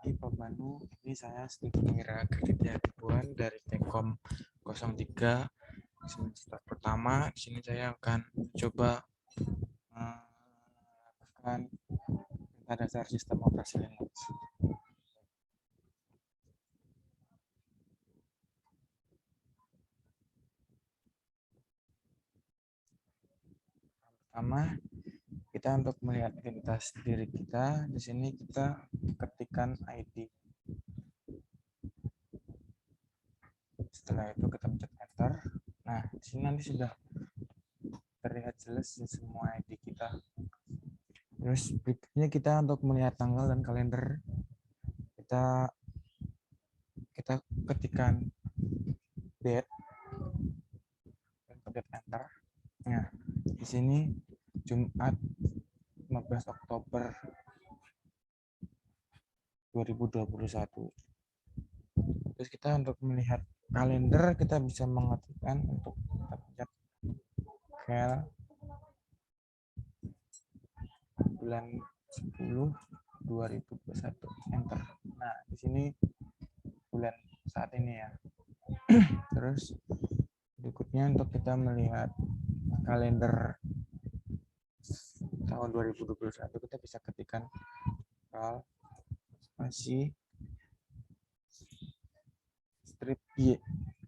pagi Pak Manu. Ini saya Steve Mira Kartitya Ribuan dari Telkom 03 semester pertama. Di sini saya akan coba melakukan perintah dasar sistem operasi Linux. Pertama, kita untuk melihat identitas diri kita. Di sini kita ketikkan ID. Setelah itu kita pencet enter. Nah, di sini nanti sudah terlihat jelas semua ID kita. Terus berikutnya kita untuk melihat tanggal dan kalender, kita ketikkan date dan pencet enter. Nah, di sini Jumat 15 Oktober 2021. Terus kita untuk melihat kalender, kita bisa mengetikkan untuk kita pencet cal bulan 10 2021 enter. Nah, di sini bulan saat ini ya. Terus berikutnya untuk kita melihat kalender tahun 2021, kita bisa ketikkan cal spasi strip Y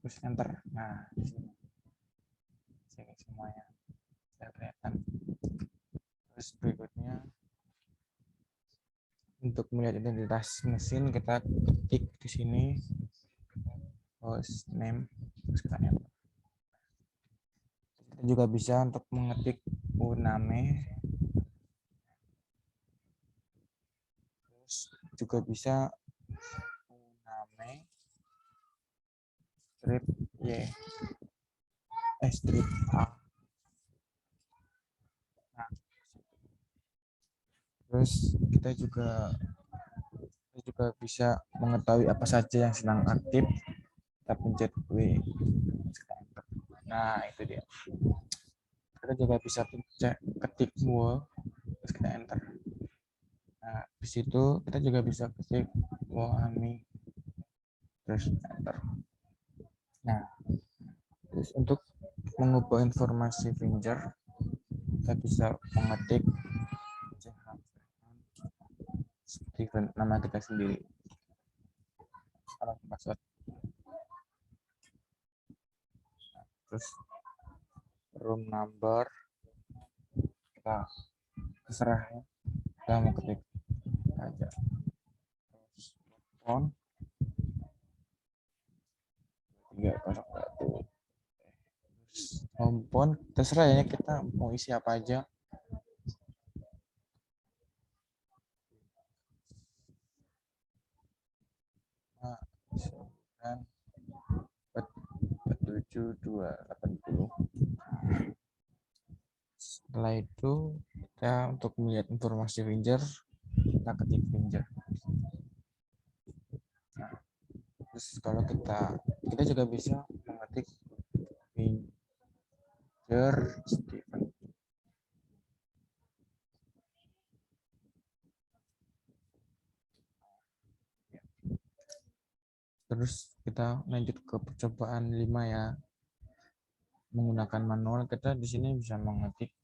terus enter. Nah, di sini semuanya sudah kelihatan. Terus berikutnya untuk melihat identitas mesin, kita ketik di sini host name terus kita enter. Kita juga bisa untuk mengetik uname, terus juga bisa uname strip Y strip A. Nah, terus kita juga bisa mengetahui apa saja yang sedang aktif. Kita pencet W. Nah, itu dia. Kita juga bisa ketik wall terus kita enter. Nah, di situ kita juga bisa ketik wahami terus enter. Nah, terus untuk mengubah informasi finger, kita bisa mengetik seperti nama kita sendiri. Password. Terus room number kita terserah ya, kita mau ketik aja. Terus phone 301. Terus home phone terserah ya, kita mau isi apa aja. Nah, 947 280. Setelah itu kita untuk melihat informasi finger, kita ketik finger. Nah, terus kalau kita juga bisa mengetik finger Steven. Terus kita lanjut ke percobaan 5 ya. Menggunakan manual, kita di sini bisa mengetik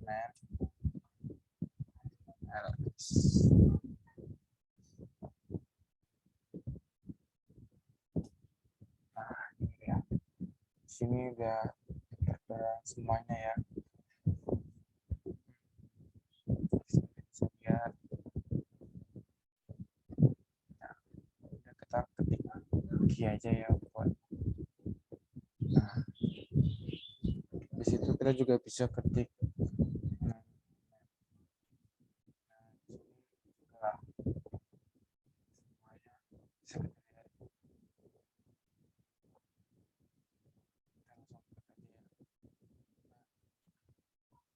net ls. Nah, ini ya. Di sini udah tertera semuanya ya. Bisa lihat. Nah, udah kita ketik G aja ya buat. Nah, di situ kita juga bisa ketik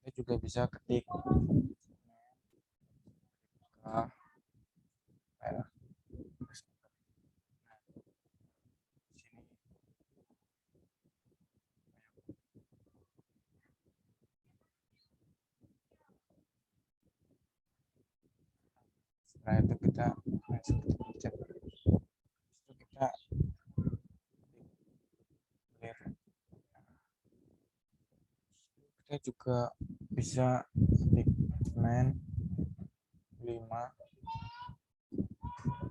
kita juga bisa ketik Setelah itu kita cek, kita clear. Kita juga bisa klik main 5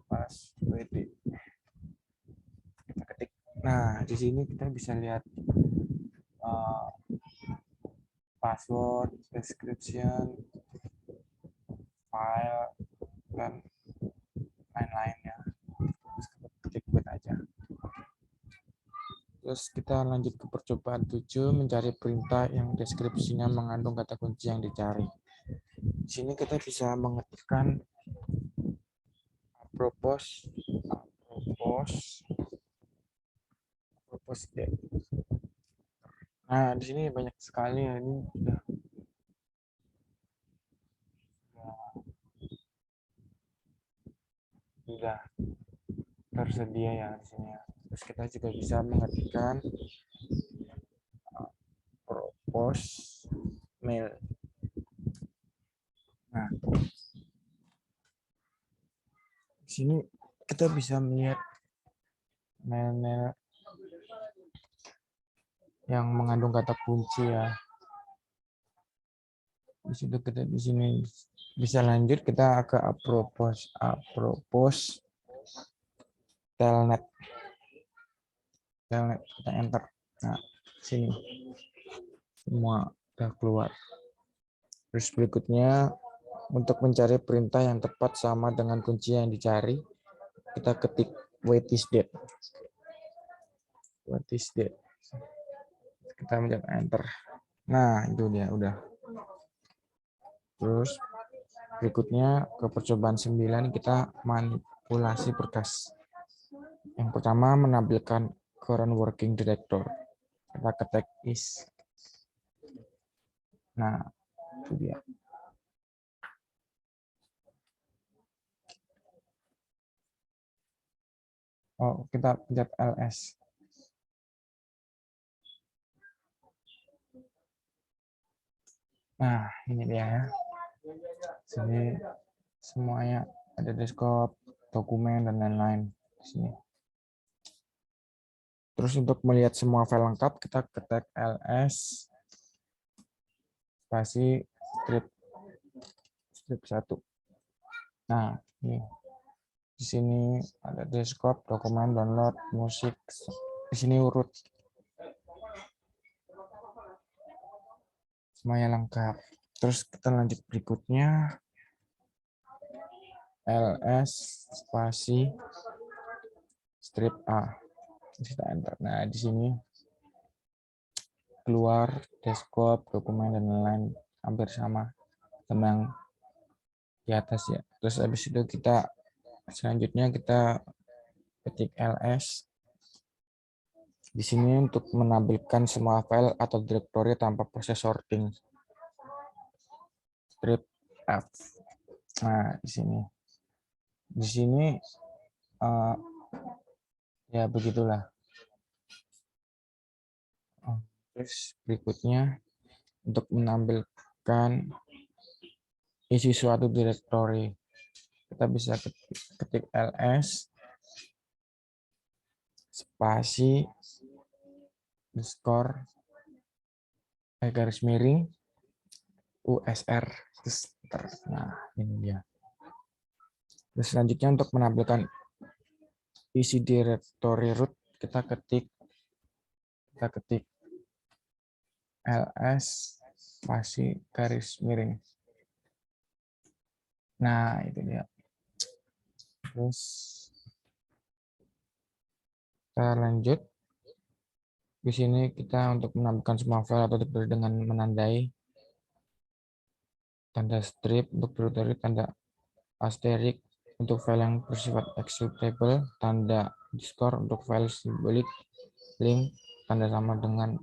pas WD. Kita ketik. Nah, di sini kita bisa lihat password, description, file, dan lain-lainnya. Terus kita ketik buat aja. Terus kita lanjut ke percobaan 7, mencari perintah yang deskripsinya mengandung kata kunci yang dicari. Di sini kita bisa mengetikkan apropos date. Nah, di sini banyak sekali ya, ini sudah tersedia ya di sini ya. Terus kita juga bisa mengetikkan propose mail. Nah, di sini kita bisa melihat mail-mail yang mengandung kata kunci ya. Di situ kita di sini bisa lanjut, kita ke apropos telnet kita enter. Nah, sini semua udah keluar. Terus berikutnya, untuk mencari perintah yang tepat sama dengan kunci yang dicari, kita ketik what is date. Kita mencet enter. Nah, itu dia udah. Terus berikutnya ke percobaan 9, kita manipulasi berkas. Yang pertama, menampilkan current working director. Kita ketik is. Nah, itu dia. Oh, kita pencet ls. Nah, ini dia ya. Sini semuanya ada desktop, dokumen, dan lain-lain di sini. Terus untuk melihat semua file lengkap, kita ketik ls spasi strip 1. Nah, ini di sini ada desktop, dokumen, download, musik. Di sini urut semuanya lengkap. Terus kita lanjut berikutnya, ls spasi strip A. Kita enter. Nah, di sini keluar desktop, dokumen, dan lain-lain hampir sama yang di atas ya. Terus habis itu kita selanjutnya kita ketik ls di sini untuk menampilkan semua file atau direktori tanpa proses sorting. Strip F. Nah, di sini ya begitulah. Terus berikutnya untuk menampilkan isi suatu direktori, kita bisa ketik ls spasi underscore garis miring usr. Nah, ini dia. Terus selanjutnya untuk menampilkan isi direktori root, kita ketik ls spasi garis miring. Nah, itu dia. Terus kita lanjut. Di sini kita untuk menampilkan semua file atau direktori dengan menandai tanda strip untuk direktori, tanda asterik untuk file yang bersifat executable, tanda underscore untuk file simbolik, link tanda sama dengan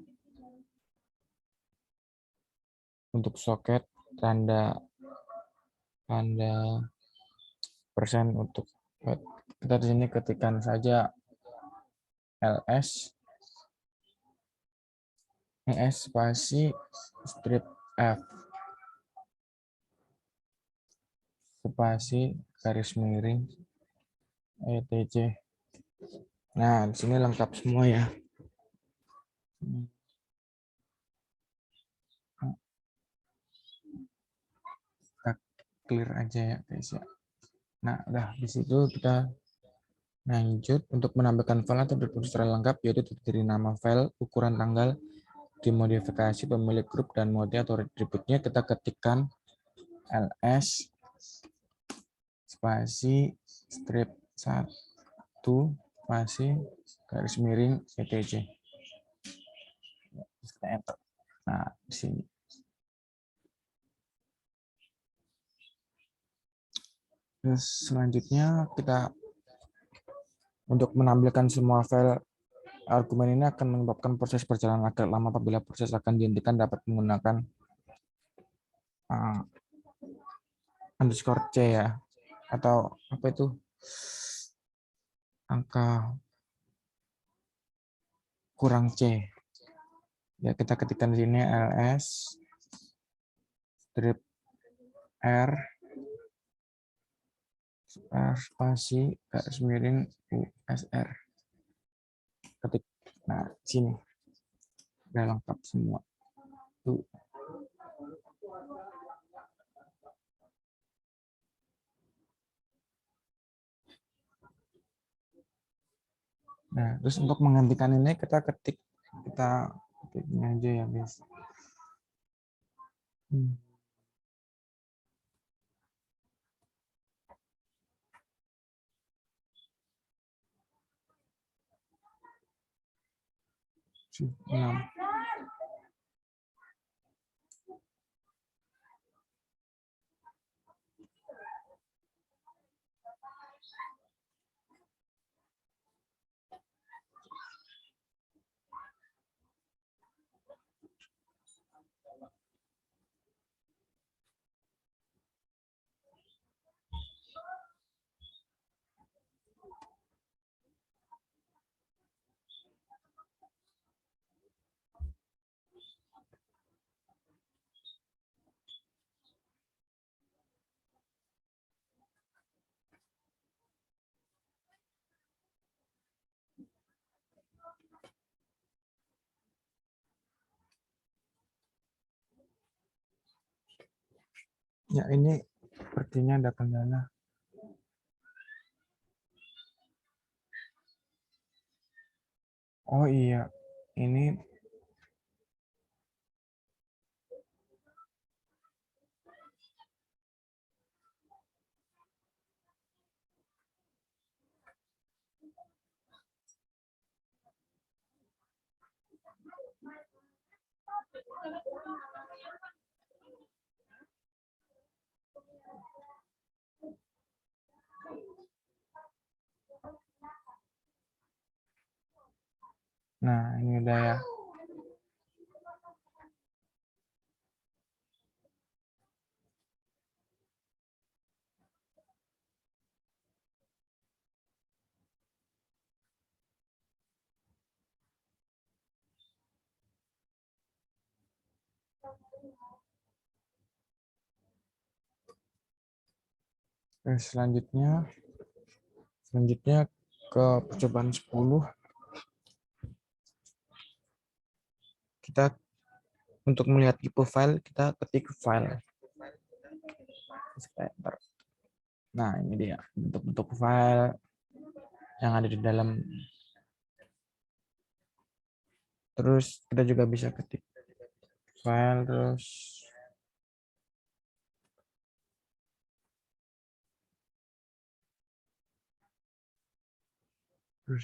untuk soket, tanda persen untuk kita di sini ketikkan saja ls spasi strip f spasi garis miring etc. Nah, di sini lengkap semua ya. Kita clear aja ya guys ya. Nah, udah di situ kita lanjut untuk menambahkan file atau berfungsi secara lengkap, yaitu terdiri nama file, ukuran tanggal, dimodifikasi, pemilik grup, dan mode atau atributnya. Kita ketikkan ls spasi strip 1 spasi garis miring etc. Terus kita enter. Nah, di sini. Terus selanjutnya kita untuk menampilkan semua file argumen ini akan menyebabkan proses berjalan agak lama. Apabila proses akan dihentikan dapat menggunakan underscore C ya, atau apa itu, angka kurang C ya. Kita ketikkan di sini ls strip r spasi garis miring usr ketik. Nah, sini udah lengkap semua tuh. Nah, terus untuk menghentikan ini kita ketiknya aja ya guys. Ya, ini sepertinya ada kendala. Oh iya, ini nah ini udah ya. Terus selanjutnya ke percobaan 10. Kita untuk melihat tipe file, kita ketik file. Nah, ini dia bentuk-bentuk file yang ada di dalam. Terus kita juga bisa ketik file terus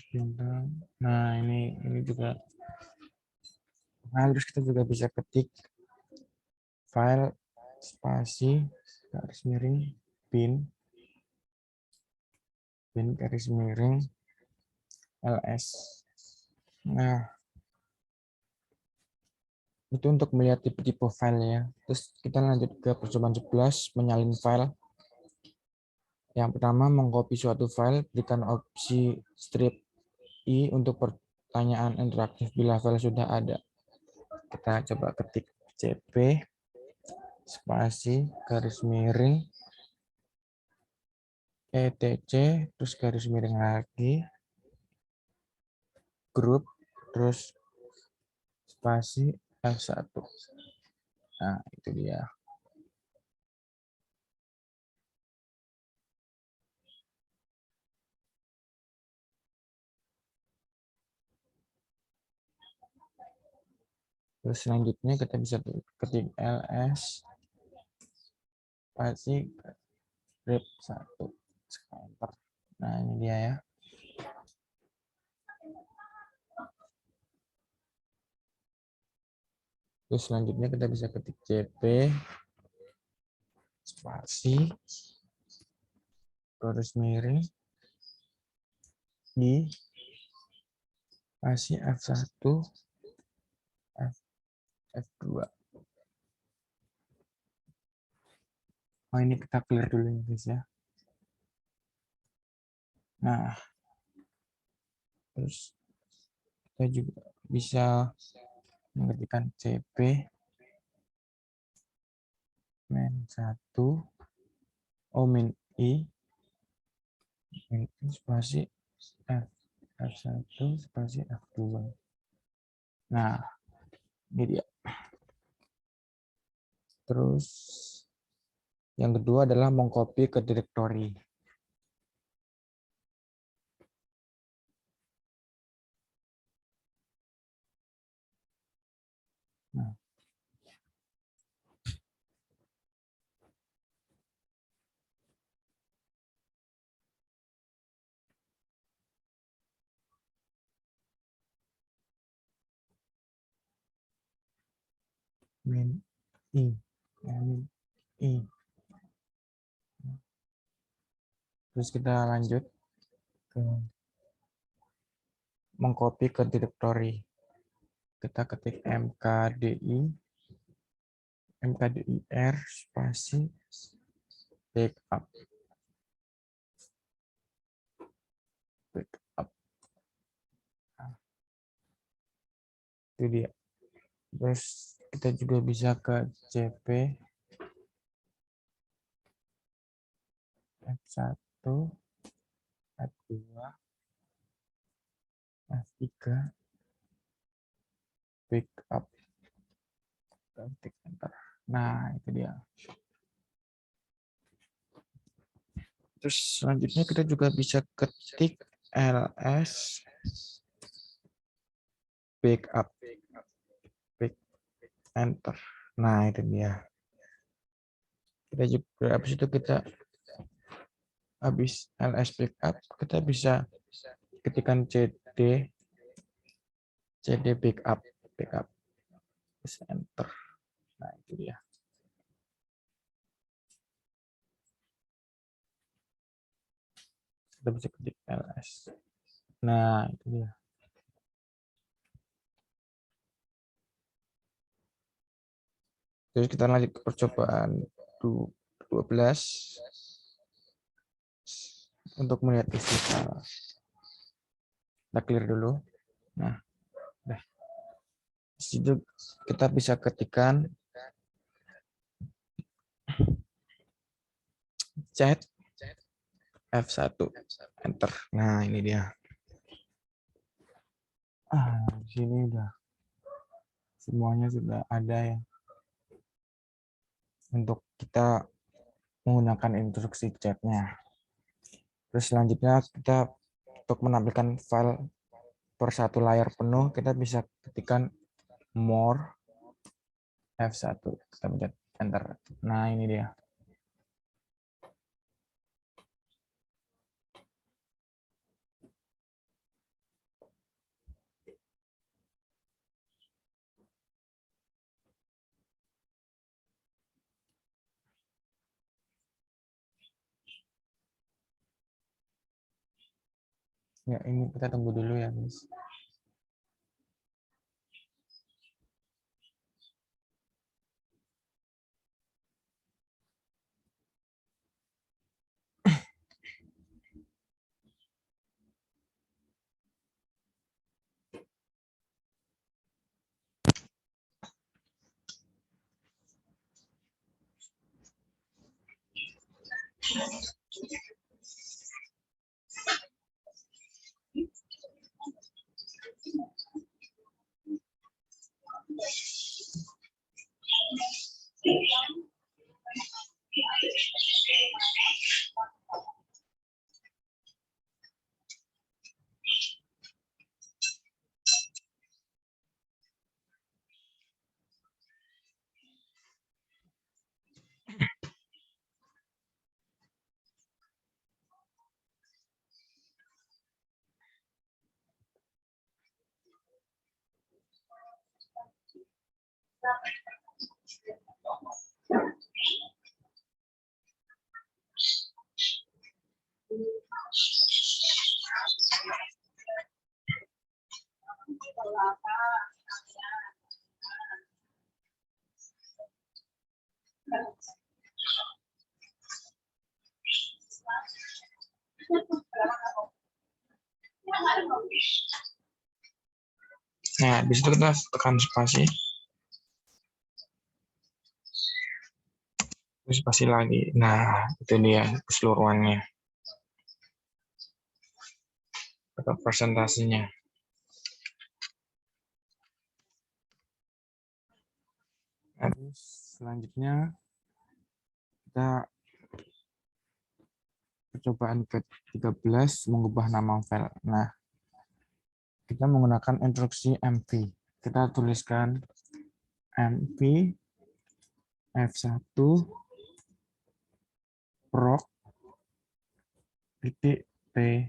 bintang. Nah, ini juga file. Terus kita juga bisa ketik file spasi garis miring bin garis miring ls. Nah, itu untuk melihat tipe-tipe file ya. Terus kita lanjut ke percobaan 11, menyalin file. Yang pertama, mengcopy suatu file, berikan opsi strip I untuk pertanyaan interaktif bila file sudah ada. Kita coba ketik cp spasi garis miring ETC, terus garis miring lagi, grup, terus spasi F1. Nah, itu dia. Terus selanjutnya kita bisa ketik ls spasi grep 1. Enter. Nah, ini dia ya. Terus selanjutnya kita bisa ketik cp spasi garis miring di spasi F1 F2. Oh, ini kita clear dulu ya guys ya. Nah, terus kita juga bisa mengetikkan cp min 1 min i min spasi F1 spasi F2. Nah, ini dia. Terus yang kedua adalah mengcopy ke directory. Nah, min i, min i. Terus kita lanjut ke mengcopy ke directory. Kita ketik mkdir spasi backup. Backup. Nah, itu dia. Terus kita juga bisa ke cp F1, F2, F3, backup. Ketik enter. Nah, itu dia. Terus selanjutnya kita juga bisa ketik ls backup. Back enter. Nah, itu dia. Kita juga habis itu kita habis ls backup kita bisa ketikkan cd backup terus enter. Nah, itu dia. Kita bisa ketik ls. Nah, itu dia. Terus kita lanjut ke percobaan 12 untuk melihat isi file. Kita clear dulu. Nah, udah. Di situ kita bisa ketikkan chat F1 enter. Nah, ini dia. Di sini udah semuanya sudah ada ya untuk kita menggunakan instruksi chatnya. Terus selanjutnya kita untuk menampilkan file per satu layar penuh kita bisa ketikkan more F1. Kita pencet enter. Nah, ini dia. Ya, ini kita tunggu dulu ya, guys. Nah, di situ kita tekan spasi. Terus spasi lagi. Nah, itu dia keseluruhannya. Atau presentasinya. Terus selanjutnya kita percobaan ke-13 mengubah nama file. Nah, kita menggunakan instruksi mv. Kita tuliskan mv f1 proc titik p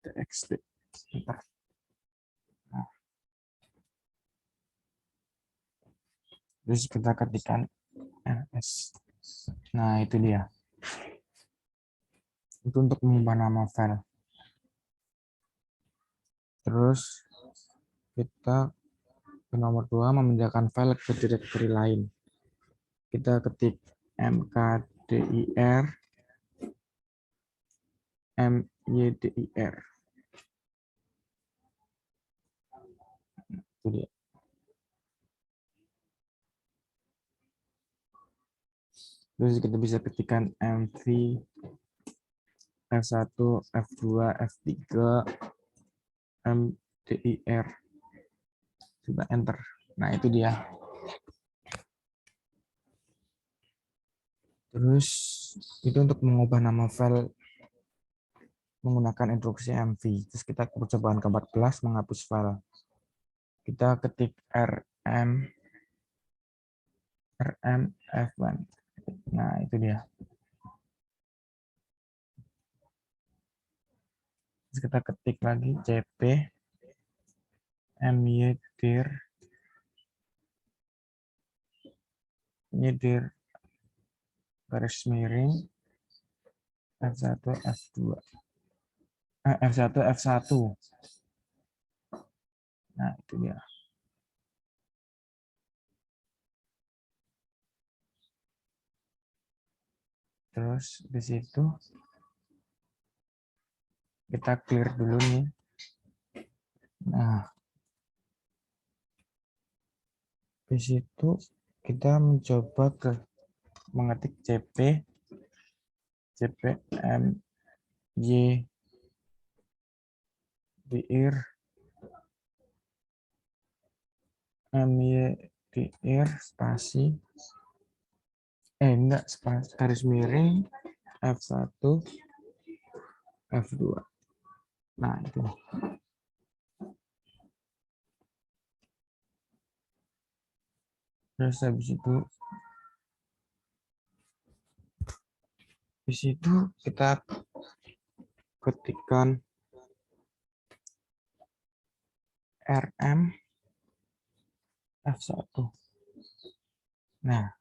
txt. Nah, terus kita ketikkan ls. Nah, itu dia. Itu untuk mengubah nama file. Terus kita ke nomor 2 memindahkan file ke directory lain. Kita ketik mkdir mydir. Itu dia. Terus kita bisa ketikkan mv f1, f2, f3, mdir. Coba enter. Nah, itu dia. Terus itu untuk mengubah nama file menggunakan instruksi mv. Terus kita percobaan ke-14 menghapus file. Kita ketik rm f1. Nah, itu dia. Terus kita ketik lagi cp mydir garis miring f1 f2 f1 f1. Nah, itu dia. Terus di situ kita clear dulu nih. Nah, di situ kita mencoba mengetik cp mydir spasi enggak spasi garis miring f1 f2. Nah, itu. Terus habis itu di situ kita ketikkan rm f1. Nah,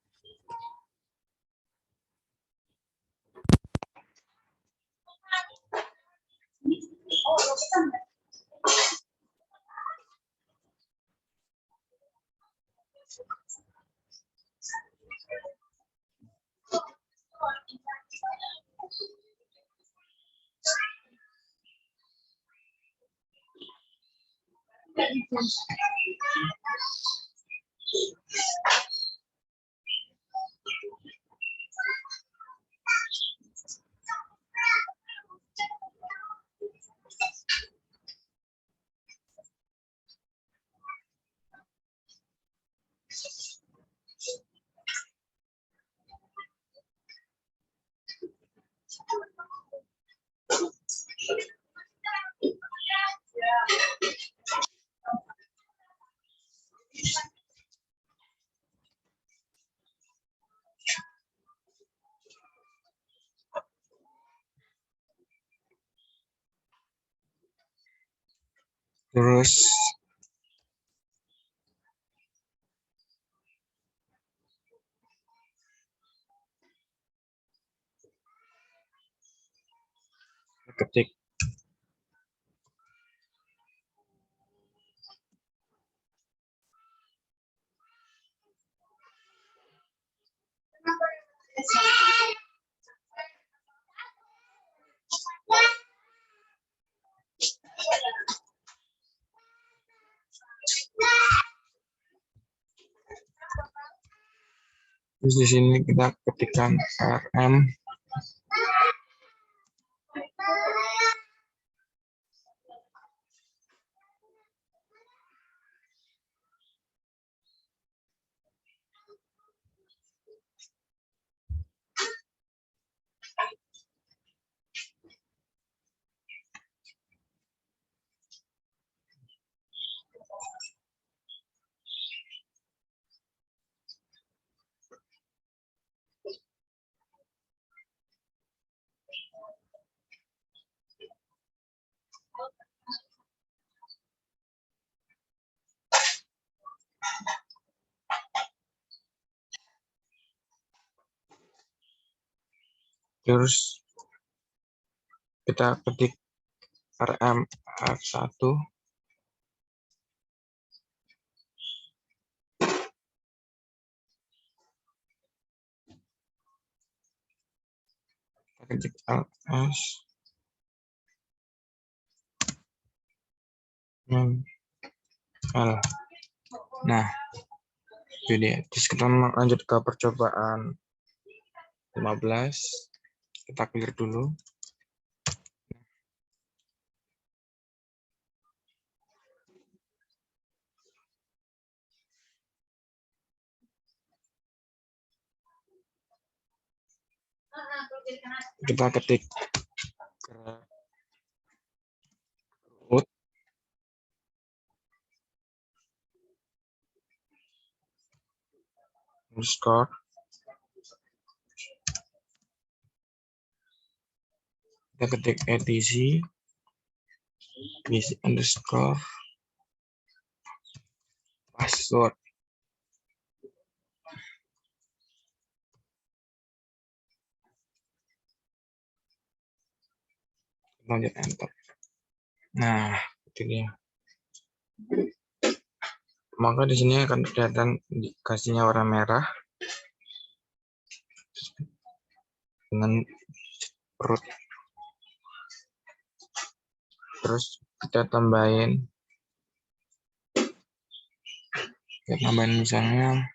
terus ketik. Terus di sini kita ketikkan RM. Terus kita ketik RM F1. Kita ketik LS. L. Nah, itu dia. Terus kita lanjut ke percobaan 15. Kita clear dulu. Kita ketik root underscore kita ketik etc underscore password. Lanjut enter. Nah, itu dia. Maka di sini akan kelihatan dikasihnya warna merah dengan root. Terus kita tambahin misalnya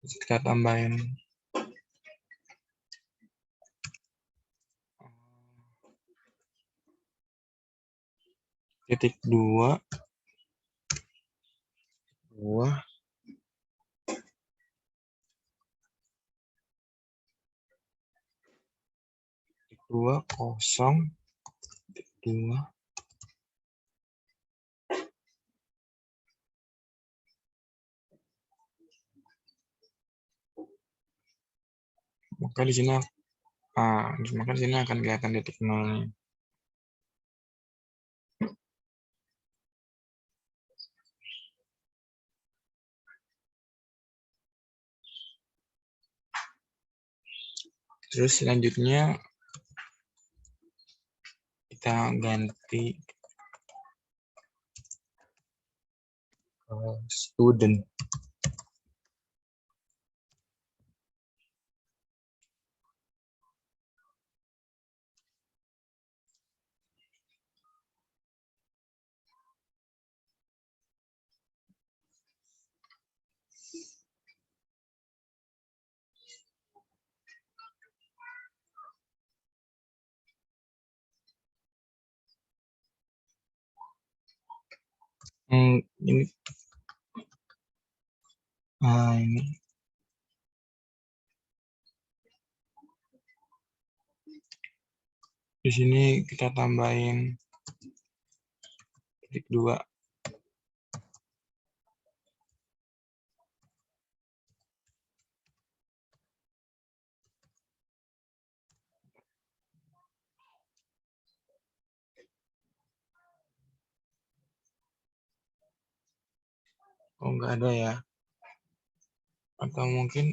kita tambahin titik dua kosong titik dua. Maka di sini akan kelihatan titik nolnya. Terus selanjutnya kita ganti ke student. Ini di sini kita tambahin titik dua. Oh, nggak ada ya. Atau mungkin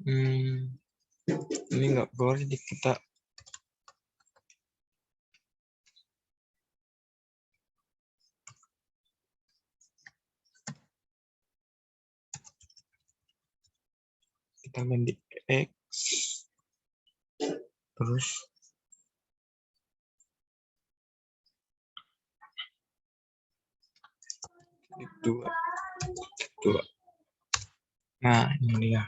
ini nggak keluar, jadi kita ganti X, terus dua. Nah, ini dia.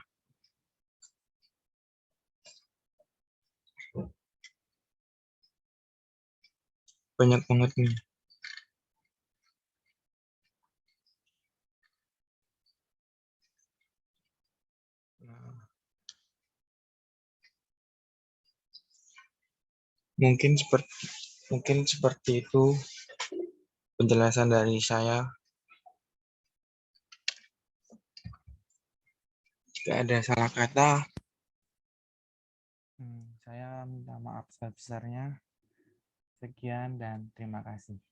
Banyak banget nih. Nah, mungkin seperti itu penjelasan dari saya. Jika ada salah kata, saya minta maaf sebesar-besarnya. Sekian dan terima kasih.